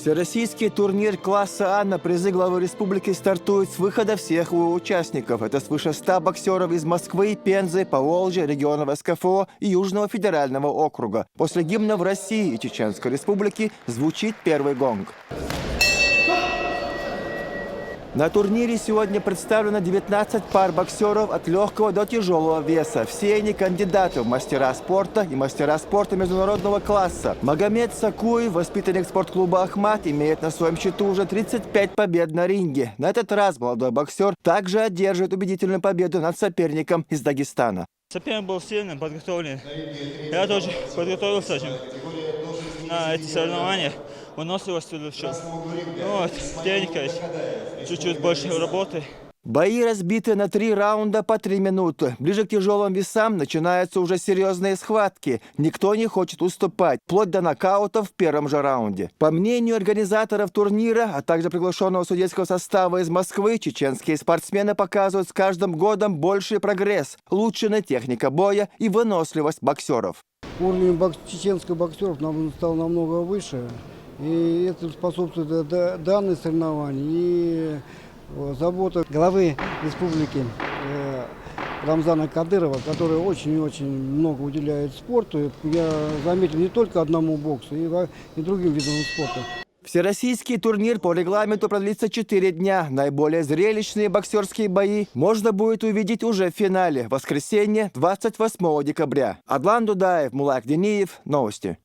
Всероссийский турнир класса А на призы главы республики стартует с выхода всех его участников. Это свыше 100 боксеров из Москвы, Пензы, Поволжья, регионов СКФО и Южного федерального округа. После гимна в России и Чеченской республики звучит первый гонг. На турнире сегодня представлено 19 пар боксеров от легкого до тяжелого веса. Все они кандидаты в мастера спорта и мастера спорта международного класса. Магомед Сакуев, воспитанник спортклуба «Ахмат», имеет на своем счету уже 35 побед на ринге. На этот раз молодой боксер также одерживает убедительную победу над соперником из Дагестана. Соперник был сильным, подготовленным. Я тоже подготовился на эти соревнования. Выносливость улучшил. Вот, техника есть. Чуть-чуть больше работы. Бои разбиты на 3 раунда по 3 минуты. Ближе к тяжелым весам начинаются уже серьезные схватки. Никто не хочет уступать, вплоть до нокаутов в первом же раунде. По мнению организаторов турнира, а также приглашенного судейского состава из Москвы, чеченские спортсмены показывают с каждым годом больший прогресс, улучшенная техника боя и выносливость боксеров. Уровень чеченских боксеров стал намного выше. И это способствует данным соревнованиям и забота главы республики Рамзана Кадырова, который очень много уделяет спорту. Я заметил не только одному боксу, и другим видам спорта. Всероссийский турнир по регламенту продлится 4 дня. Наиболее зрелищные боксерские бои можно будет увидеть уже в финале. Воскресенье, 28 декабря. Адлан Дудаев, Мулак Дениев. Новости.